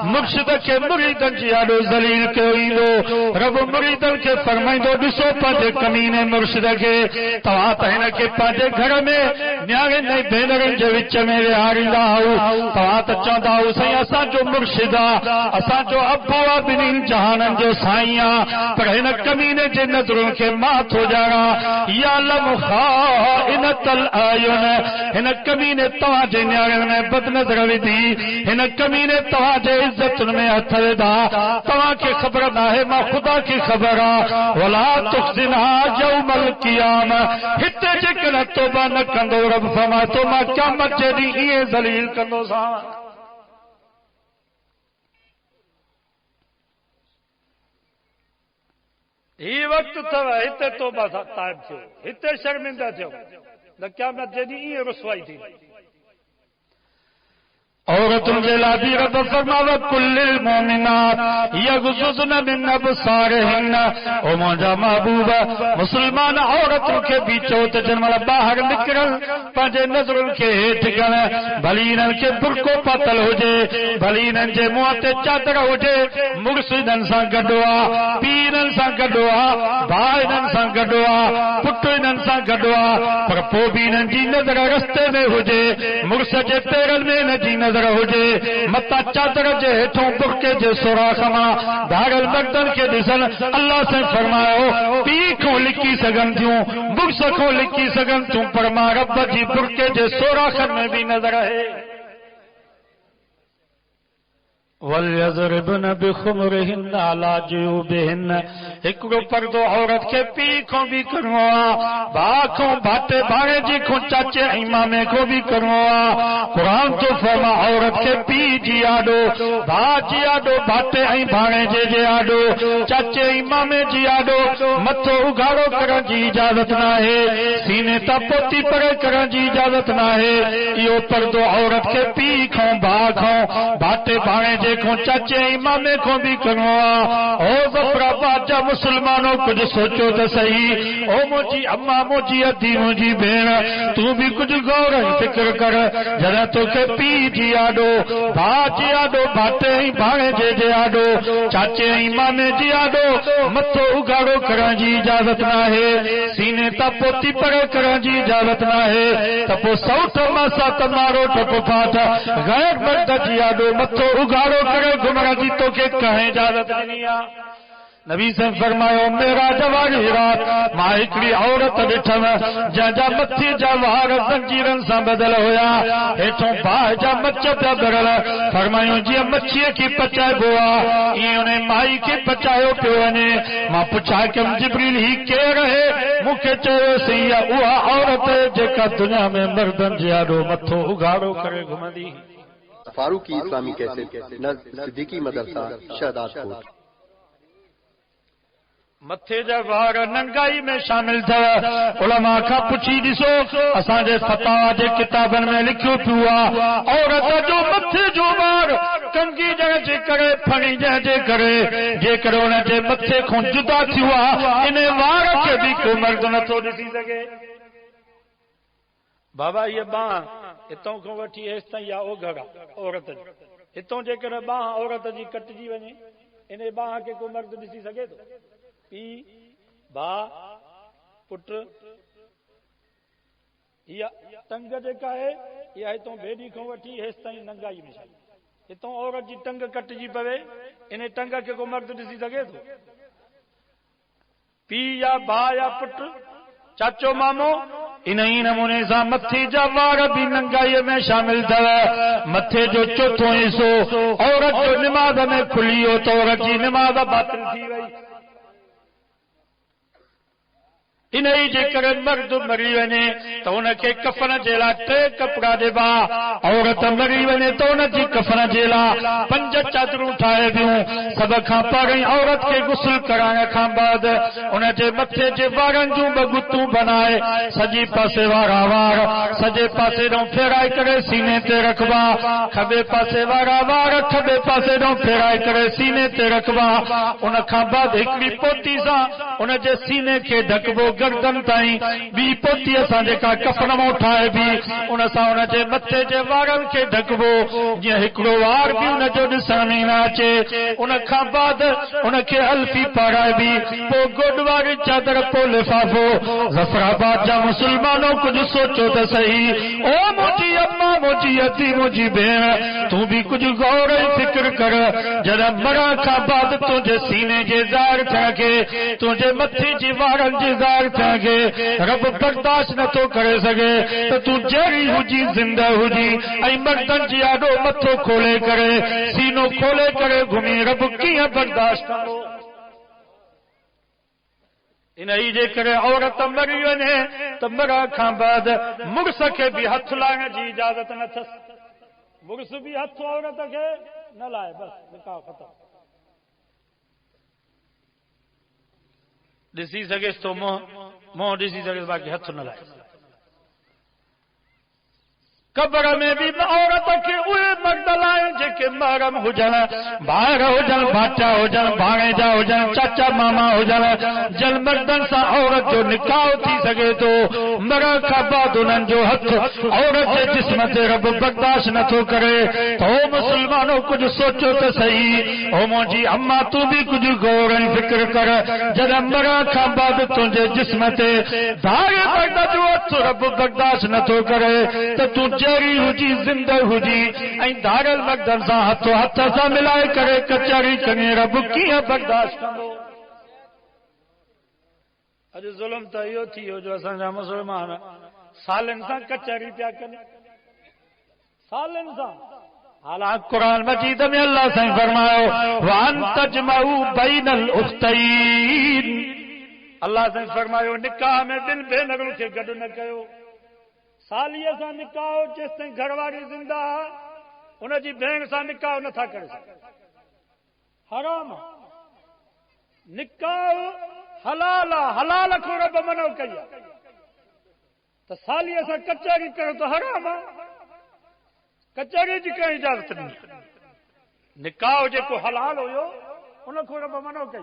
مرشد کے مریدن یادو ذلیل کے ہوئیندو رب مریدن کے فرمائیں تو دسو پانجے کمینے مرشد کے توات تہن کے پانچے گھر میں نیاغن نہیں بینرن جو وچ میں وہاریندا ہو توات چاہندا ہو سائیں اساں جو مرشدہ اساں جو ابوا بنین جہانن جو سائیاں پر ہن کمینے جے نظروں کے مات ہو جانا یا لم خائنۃ العیون ہن کمینے تواں جے نیاغن میں بد نظر ودی ہن کمینے تواں جے عزت میں ہتھ ودا تواں کی خبر نہ ہے ماں خدا کی خبر ولا تخزنا یوم القیامہ ہتے جے کلا توبہ نہ کندو رب فرما تو ماں قیامت جے دی یہ ذلیل کندو سا یہ وقت تھا ہتے توبہ تائب تھو ہتے شرمندہ تھو نہ قیامت جے دی یہ رسوائی تھی عورتوں کے لابی رب فرماوا کل المومنات یغضضن من ابصارهن او مجا محبوب مسلمان عورتوں کے بیچو تے جنمل باہر نکل پنجے نظرن کے ہیٹھ گن بھلینن کے برکو پتل ہو جے بھلینن جے منہ تے چادر ہو جے مرشدن سا گڈوا پیرن سا گڈوا بھائیدن سا گڈوا پٹن سا گڈوا پر پو بینن جی نظر رستے میں ہو جے مرشد جے پیرن میں نہ جی نظر نظر ہوجے متا چادر جے ہیٹھوں برقے جے سوراخ ماں دھاڑل مردن کے ڈسن اللہ سے فرماؤ پیکھوں لکی سگن تھیوں بکسکھوں لکی سگن تھیوں پر ماں رب جی برقے جے سوراخ میں بھی نظر ہے وَلْيَضْرِبْنَ بِخُمُرِهِنَّ عَلَى جُيُوبِهِنَّ ہکڑو پردو عورت کے پیکھوں بھی کروا باکھوں بھاٹے بھاڑے جی کھوں چاچے امامے کو بھی کروا قرآن تو فرما عورت کے پی جی آڈو بھا جی آڈو بھاٹے ائیں بھاڑے جے آڈو چاچے امامے جی آڈو متھو اگاڑو کرن جی اجازت نہ ہے سینے تا پوتی پرے کرن جی اجازت نہ ہے یہ پردو عورت کے پیکھوں باکھوں بھاٹے بھاڑے جے کو چاچے امامے کو بھی کروا او زفرا باجا مسلمانوں کچھ سوچو تو صحیح او موجی اما موجی ادھی موجی بھین تو بھی کچھ غور فکر کر جنا تو کہ پی جی آڈو بھا جی آڈو بھاٹے ہی بھاڑے جے آڈو چاچے امامے جی آڈو متھو اگاڑو کرن جی اجازت نہ ہے سینے تا پوتی پڑے کرن جی اجازت نہ ہے تپو سوٹ ماسا تمارو ٹپ پھاٹ غیر مرد جی آڈو متھو اگاڑو کرے گمراہ جی تو کہ کہیں اجازت نہیں آ نبی سے فرمایا میرا جوانی رات ماں ہکڑی عورت ڈٹھم جا متھی جا وار زنجیرن سان بدل ہویا ہیٹھوں باہ جا مچ پیا برل فرمایوں جی مچھی کی پچائے بوا انہیں مائی کی پچایو پیو ونے ماں پوچھا کہ جبریل ہی کے رہے مکھے چوے سی اوا عورت جیکا دنیا میں مردن جیاڈو متھو اگاڑو کرے گھمندی فاروقی اسلامی کیسٹ نزد صدیقی مدرسہ شہداد کوٹ متھے جا وار ننگائی میں شامل تھا علماء کا پوچھی ڈسو اساں جے فتاوا جے کتابن میں لکھیو پیا عورت جو متھے جو وار کنگی جے کرے پھنی جے کرے جے کرے ان جے متھے کھوں جدا تھیا ان وار کے بھی کو مرد نہ تو ڈسی سکے بابا یہ باں اتوں کو وٹھی اس تا یا او گھڑا عورت اتوں جے کرے باں عورت جی کٹجی ونے ان باں کے کو مرد ڈسی سکے تو پی با پٹ یا ٹنگ جیکا ہے یا ہتوں بیڑی کھوں وٹھی اس تائیں ننگائی میں ہتوں عورت جی ٹنگ کٹجی پوے ان ٹنگ کے کو مرد ڈسی سکے تو پی یا با یا پٹ چاچو مامو انہی نمونے سا متھی جا وار بھی ننگائی میں شامل تھا متھے جو چوتھوں حصو عورت جو نماز میں کھلی ہو تو عورت جی نماز باطل تھی وئی انہی جے کرے مرد مری ونے تو ان کے کفن جیلا ٹے کپڑا دبا عورت مری ونے تو ان جی کفن جیلا 5 چادروں ٹھائے دیوں سب کھاں پڑھیں عورت کے غسل کرانے کھاں بعد ان جے متھے جے وارن جو بگتوں بنائے سجی پاسے وارا وار سجے پاسے دوں پھیرائی کرے سینے تے رکھوا کھبے پاسے وارا وار کھبے پاسے دوں پھیرائی کرے سینے تے رکھوا ان کھاں بعد ہکڑی پوتی سا ان جے سینے کے ڈھکبو گردن تائیں بی پوتی اساں جیکا کفن مو ٹھائے بھی ان سا ان جے متھے جے وارن کے ڈھکبو جے ہکڑو وار بھی ان جو ڈسن نہ اچے ان کھاں بعد ان کے الفی پڑھائے بھی پو گوڈ واری چادر پو لفافو ظفرآباد جا مسلمانوں کچھ سوچو تو صحیح او مجھے اما مجھے اتی مجھے بہن تو بھی کچھ غور فکر کر جڑا مرا کھاں بعد تجھے سینے جے زار تھا کے تجھے متھی جی وارن جے زار تھا کے رب برداشت نہ تو کرے سکے تو تو جری ہوجی زندہ ہوجی ای مردن جی آڈو متھو کھولے کرے سینوں کھولے کرے گھمی رب کیاں برداشت کرو انہی جے کرے عورت مری ونے تو مرا کھاں بعد مرس کے بھی ہتھ لائن جی اجازت نہ تھس مرس بھی ہتھ عورت کے نہ لائے بس نکاح ختم ڈسی سکے تو منہ ڈسی سکے باقی ہتھ نہ لائے قبر میں بھی عورت کے اوے مرد لائیں جے کے محرم ہوجن بھائی ہوجن بھاچا ہوجن بھاڑیجا ہوجن چاچا ماما ہوجن جل مردن سا عورت جو نکاح تھی سکے تو مرا کا بعد انہن جو ہتھ عورت کے جسم تے رب برداشت نہ تو کرے تو مسلمانوں کچھ سوچو تو صحیح او مونجی اما تو بھی کچھ غور فکر کر جد مرا کھا بعد تجھے جسم تے دھاگے پڑتا جو تو رب برداشت نہ تو کرے تو جیری ہوجی زندہ ہوجی ائی دھاگل مقدم سا ہتھو ہتھ سا ملائے کرے کچاری کنے رب کیاں برداشت کندو اج ظلم تو یہ تھیو جو اساں مسلمان سالن سان کچاری پیا کنے سالن سان حالانکہ قرآن مجید میں اللہ سے فرماؤ وَأَن تَجْمَعُوا بَيْنَ الْأُخْتَيْنِ اللہ سے فرماؤ نکاح میں دل بے نگل کے گڈ نہ کیو سالیہ سا نکاح جس تائیں گھر والی زندہ انہیں جی بہن سا نکاح نہ تھا کرے حرام نکاح حلال کو رب منو کیا تو سالیہ سا کچاری کرو تو حرام کچاری جی کہیں اجازت نہیں نکاح جے کو حلال ہوئے انہیں کو رب منو کیا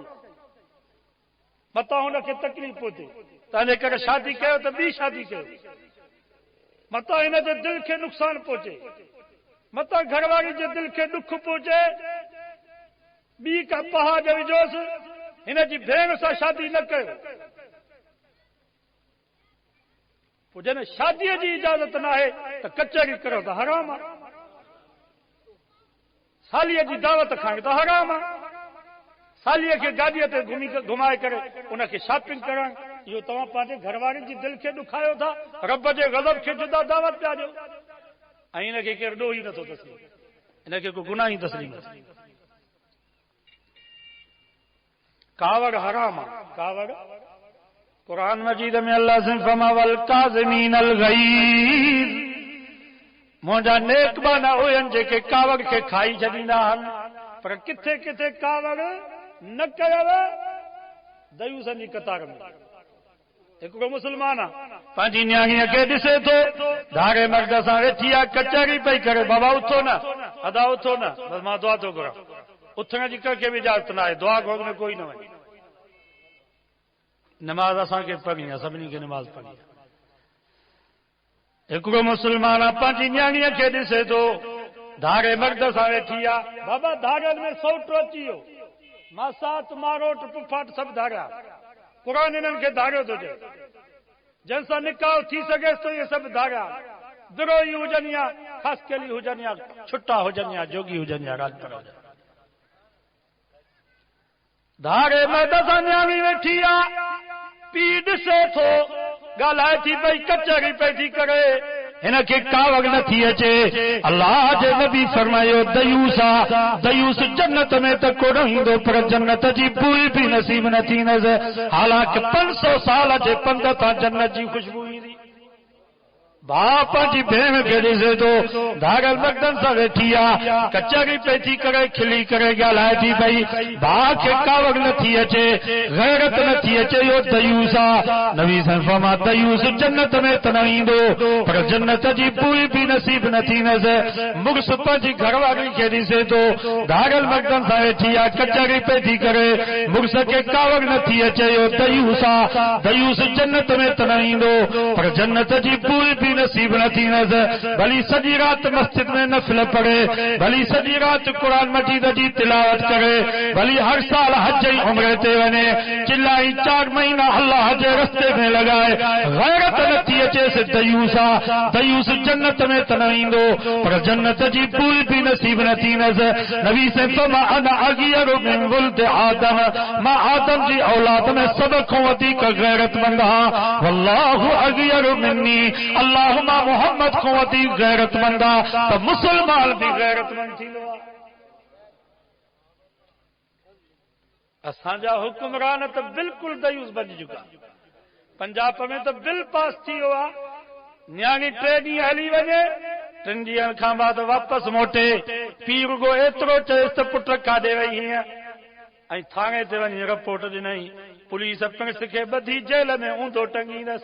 متا انہیں کے تکلیف ہوتے تانے کر شادی کہو تو بھی شادی کہو متا انہیں جے دل کے نقصان پہنچے متا گھر والی جے دل کے دکھ پہنچے بی کا پہا جو جوس انہیں جی بہن سا شادی نہ کرو جن شادی جی اجازت نہ ہے تو کچہری کرو تو حرام ہے سالیہ جی دعوت کھائیں تو حرام ہے سالیہ کے گاڑی تے گھمائے کرے انہیں کے شاپنگ کرائیں یہ تمام پانچے گھر والے جی دل کے دکھاؤ تھا رب جے غضب کے جدا دعوت پہ آجو انہیں کے کردو ہی نہ تو تسلیم انہیں کے کوئی گناہ ہی تسلیم کاوڑ حرام ہے کاوڑ قرآن مجید میں اللہ سے فرما والکاظمین الغیظ مونجا نیک بانا ہوئن جے کے کاوڑ کے کھائی چھڈیندا ہن پر کتھے کتھے کاوڑ نہ کیو دیوسن جی قطار میں ایکڑو مسلمان پانچی نیاڑی کے ڈسے تو دھاڑے مرد سان ویٹھی کچہری پئی کرے بابا اٹھو نا ادا اٹھو نا بس ماں دعا تو کرا اٹھنے جی کر کے بھی اجازت نہ ہے دعا گھوگ میں کوئی نہ ونے نماز اساں کے پڑھی ہے سبنی کے نماز پڑھی ایکڑو مسلمان پانچی نیاڑی کے ڈسے تو دھاڑے مرد سان ویٹھی بابا دھاڑے میں سوٹو اچیو ماں سات ماروٹ پفاٹ سب دھاڑا قرآن انہوں کے دھاڑو تو جائے جن سا نکاح تھی سکے تو یہ سب دھاڑا دروئی ہو جنیا خاص کے لیے ہو جنیا چھٹا ہو جنیا جوگی ہو جنیا رات پر ہو جنیا دھاڑے میں دسانیاں بھی بیٹھی پیڑ سے تھو گالائے تھی بھئی کچری پہ تھی کرے انہیں کے کاوڑ نہ تھی اچے اللہ جے نبی فرمایو دیوس جنت میں تک کو رہیں دو پر جنت جی بوئی بھی نصیب نہ تھی نظر حالانکہ 500 سال اچے پندہ تا جنت جی خوشبوئی دی باپا جی بہن گھڑی سے تو دھاگل مقدم سا ویٹھیا کچری پہ تھی کرے کھلی کرے گیا لائے تھی بھائی با کے کاوڑ نہ تھی اچے غیرت نہ تھی اچے یو دیوسا نبی صلی اللہ علیہ وسلم دیوس جنت میں تنائیں دو پر جنت جی پوری بھی نصیب نہ تھی نظر مگس پا جی گھر والی گھڑی سے تو دھاگل مقدم سا ویٹھیا کچری پہ تھی کرے مگس کے کاوڑ نہ تھی اچے یو دیوس جنت میں تنائیں دو پر جنت جی پوری بھی نصیب نہ تھی نظر بھلی سجی رات مسجد میں نفل پڑھے بھلی سجی رات قرآن مجید جی تلاوت کرے بھلی ہر سال حج عمرے تے ونے چلائی 4 مہینہ اللہ حج رستے میں لگائے غیرت نہ تھی اچے سے دیوس جنت میں تنائیں دو پر جنت جی پوری بھی نصیب نہ تھی نظر نبی سے فما انا اغیر من ولد آدم ما آدم جی اولاد میں سب قوتی کا غیرت مند ہاں واللہ اغیر منی اللہ محمد قوتی غیرت مندہ تو مسلمان بھی غیرت مند تھی لوا اساں حکمران تو بالکل دیوس بن چکا پنجاب میں تو بل پاس تھی ہوا نیانی 3 ڈینہں ہلی وجے 3 ڈینہن کھان بعد واپس موٹے پیر کو ایترو چیست پٹ کاڈے وئی ہیں ای تھانے تے ونی رپورٹ ڏنئی پولیس پنس کے بدھی جیل میں اوندو ٹنگی دس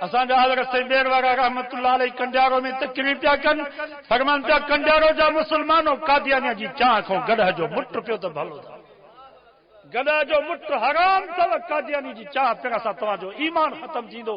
اسان جا حضرت سیدیر وارا رحمت اللہ علیہ کنڈیارو میں تقریر پیا کن فرمان پیا کنڈیارو جا مسلمانوں قادیانیہ جی چاہ کھو گڑھ جو مٹ پیو تو بھلو تھا گڑھ جو مٹ حرام تھا قادیانی جی چاہ پھر اسا تواں جو ایمان ختم تھیندو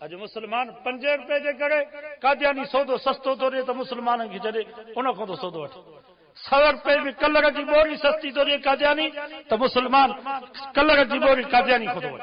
اج مسلمان 5 روپے جے کرے قادیانی سودو سستو تو ڈے تو مسلمانن کي جڏي ان کو تو سودو وٺ 100 روپے میں کلر جی بوری سستی تو ڈے قادیانی تو مسلمان کلر جی بوری قادیانی کو وٺ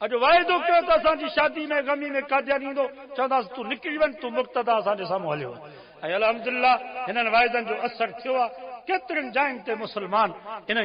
اج وعدو کيو تو اسان جي شادي میں غمی میں قادیانی دو چونداس تو نکلی ون تو مقتدا اسان جي سامو هليو اي الحمدللہ انن وعدن جو اثر تھيو کترن جائن تے مسلمان ان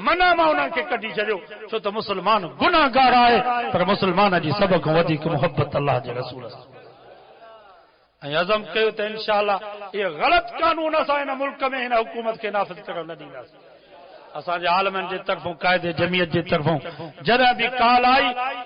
منع ما انہن کے کڈی چھڏيو چھو تو مسلمان گناہگار آئے پر مسلمان جی سب کو وڌيڪ محبت اللہ جے رسول ۽ عزم کيو ته انشاءاللہ یہ غلط قانون اسا ان ملک میں ان حکومت کے نافذ کرن نہ ڏينداس اسان جے عالمن جے طرفوں قائد جمعیت جے طرفوں جڏهن بھی کال آئی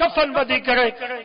کفن بدی کرے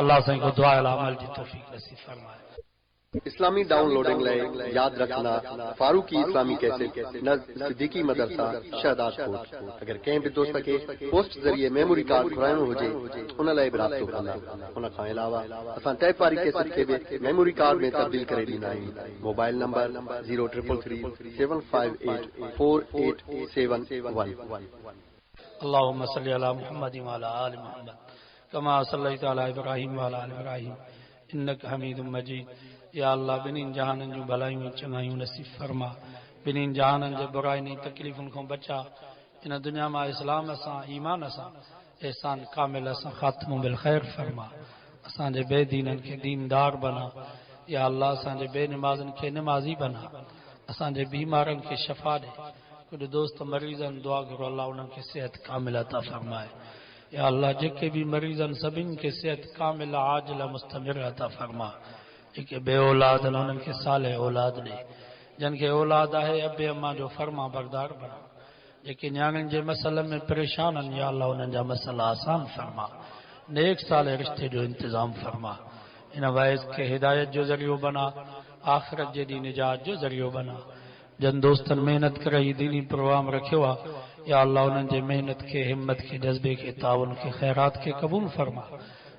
اللہ سے کو دعا العمل کی توفیق نصیب فرمائے اسلامی ڈاؤن لوڈنگ لئے یاد رکھنا فاروقی اسلامی کیسٹ صدیقی مدرسہ شہداد کوٹ اگر کہیں بھی دوست کے پوسٹ ذریعے میموری کارڈ گھرائنو ہوجے ان لئے برابطو کرنا ان کا علاوہ اساں ٹیپ واری کیسٹ کے بھی میموری کارڈ میں تبدیل کرے ڈینا ہے موبائل نمبر 0333 758 4871 اللهم صل على محمد وعلى آل محمد كما صليت على ابراہیم وعلى آل ابراہیم انك حمید مجید یا اللہ بنین جہانن جو بھلائیوں چنگائیوں نصیب فرما بنین جہانن جو برائیوں تکلیفن کو بچا ان دنیا میں اسلام اساں ایمان اساں احسان کامل اساں خاتم بالخیر فرما اساں جے بے دینن کے دیندار بنا یا اللہ اساں جے بے نمازن کے نمازی بنا اساں جے بیمارن کے شفا دے کچھ دوست مریضن دعا کرو اللہ انہاں کے صحت کامل عطا فرمائے یا اللہ جے بھی مریضن سبن کے صحت کامل عاجل مستمر عطا فرما کہ بے اولاد انہوں کے صالح اولاد دے جن کے اولاد ہے ابے اماں جو فرما بردار بنا لیکن نیانن جے مسئلے میں پریشان ہیں یا اللہ انہاں جا مسئلہ آسان فرما نیک صالح رشتے جو انتظام فرما ان وائز کے ہدایت جو ذریعہ بنا آخرت جے نجات جو ذریعہ بنا جن دوستن محنت کرئی دینی پروگرام رکھوا یا اللہ انہاں جے محنت کے ہمت کے جذبے کے تعاون کے خیرات کے قبول فرما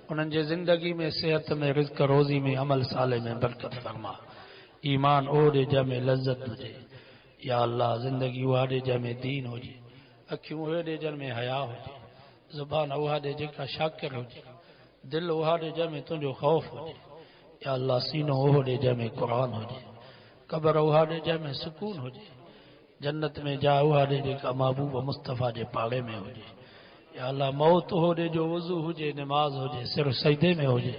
انہاں جے زندگی میں صحت میں رزق روزی میں عمل صالح میں برکت فرما ایمان اوڑے جمع لذت ہوجے یا اللہ زندگی اوڑے جمع دین ہوجے اکھیوں اوڑے جمع حیا ہوجے زبان اوڑے جکا شاکر ہوجے دل اوڑے جمع تنجو خوف ہوجے یا اللہ سینوں اوڑے جمع قرآن ہوجے قبر اوڑے جمع سکون ہوجے جنت میں جا اوڑے جکا محبوب مصطفیٰ جے پاڑے میں ہوجے یا اللہ موت ہو دے جو وضو ہو جے نماز ہو جے صرف سجدے میں ہو جے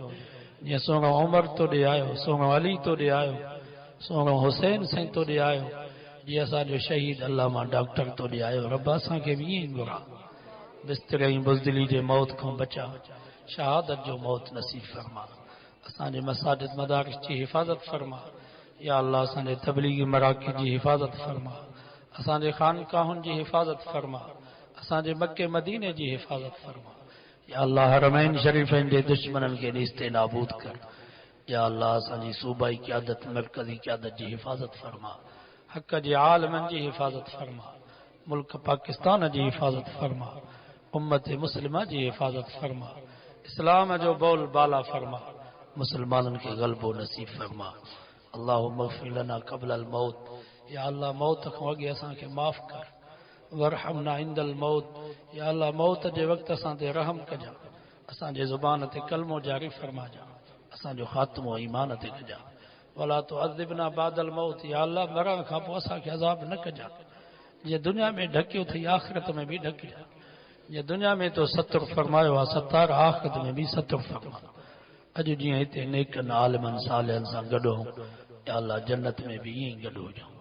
یہ سونا عمر تو دے آئے سونا علی تو دے آئے سونا حسین سین تو دے آئے یہ اسا جو شہید علامہ ڈاکٹر تو دے آئے رب اساں کے بھی گرا بستر بزدلی جے موت کو بچا شہادت جو موت نصیب فرما اساں جے مساجد مدارس کی حفاظت فرما یا اللہ اساں جے تبلیغی مراکز کی حفاظت فرما اساں جے خانقاہن کی حفاظت فرما اساں جے مکہ مدینے جی حفاظت فرما یا اللہ حرمین شریفین جے دشمنن کے نیستے نابود کر یا اللہ اساں جی صوبائی قیادت مرکزی قیادت جی حفاظت فرما حق جی عالمن جی حفاظت فرما ملک پاکستان جی حفاظت فرما امت مسلمہ جی حفاظت فرما اسلام جو بول بالا فرما مسلمانن کے غلب و نصیب فرما اللہم اغفر لنا قبل الموت یا اللہ موت کو اگے اساں کے معاف کر ورحمنا عند الموت یا اللہ موت جے وقت اساں تے رحم کجا اساں جے زبان تے کلمو جاری فرما جا اساں جو خاتم و ایمان تے کجا ولا تعذبنا بعد الموت یا اللہ مرن کھا پو اساں کے عذاب نہ کجا یہ دنیا میں ڈھکیو تھی آخرت میں بھی ڈھک جا یہ دنیا میں تو ستر فرمایا ستار آخرت میں بھی ستر فرما اج جی تے نیک عالمن صالحن سان گڈو یا اللہ جنت میں بھی یہیں گڈو جاؤں